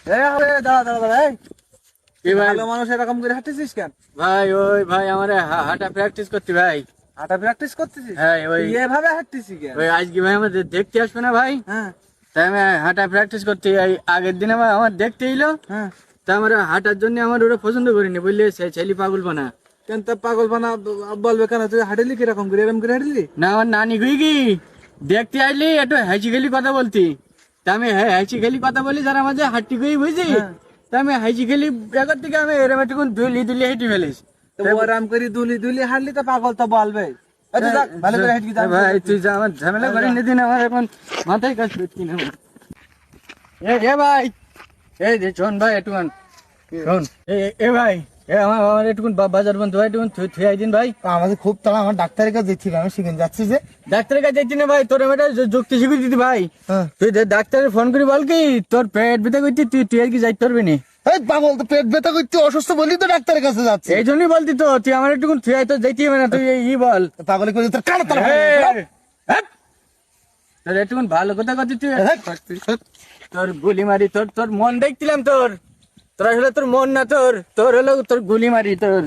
দাঁড়া দাঁড়া দাঁড়া কি ভাই? ভালো মানুষ এরকম করে হাঁটতেছিস কেন? ভাই ওই ভাই আমার হাঁটা প্র্যাকটিস করতে ভাই। হাঁটা প্র্যাকটিস করতেছিস? হ্যাঁ ওই তুই এভাবে হাঁটতেছিস কেন? ওই আজকে ভাই আমাদের দেখতে আসবে না ভাই, হ্যাঁ তাই আমি হাঁটা প্র্যাকটিস করতে এই আগের দিন আমার দেখতে এলো, হ্যাঁ। তা আমার হাঁটার জন্য আমার ওরা পছন্দ করিনি, বুঝলে সে ছেলে পাগল বানা। কেন তা পাগল বানা বলবে কেন? তুই হাঁটলি কিরকম করে, এরকম করে হাঁটলি? না আমার নানি গুই কি দেখতে আইলি একটু হাসি খেলি কথা বলতি, তা আমি হাসি খেলি কথা বলি যারা মাঝে হাঁটি গুই বুঝি, হ্যাঁ। তা আমি হাসি খেলি এগার থেকে আমি এরম একটু দুলি দুলি হেঁটে ফেলিস। তো ওরাম করে দুলি দুলি হাঁটলি তো পাগল তো বলবে। এই তো যাক, ভালো করে হাঁটবি। ভাই তুই যা, আমার ঝামেলা করে নিদিন, আমার এখন মাথায় কাজ করছি না। এ ভাই, এই যে শোন ভাই একটু শোন, এ ভাই আমার আমার একটু বাজার বন্ধু ভাই, একটু থুই আইদিন ভাই। আমাদের খুব তাড়া, আমার ডাক্তারের কাছে যেতে হবে, আমি সেখানে যাচ্ছি যে। ডাক্তারের কাছে যাচ্ছি না ভাই, তোর একটা যুক্তি শিখে দিতি ভাই। হ্যাঁ। তুই ডাক্তারের ফোন করে বল কি তোর পেট ব্যথা করছি, তুই তুই আর কি যাইতে পারবি না। এই পাগল, তো পেট ব্যথা করতে অসুস্থ বলি তো ডাক্তারের কাছে যাচ্ছি। এই জন্যই বলতি তো, তুই আমার একটু থুই আই, তোর যাইতে হবে না, তুই ই বল। পাগল করে তোর কানে তালা তোর একটু ভালো কথা কথা তুই তোর গুলি মারি, তোর তোর মন দেখছিলাম, তোর তোর আসলে তোর মন না, তোর তোর হলো তোর গুলি মারি তোর।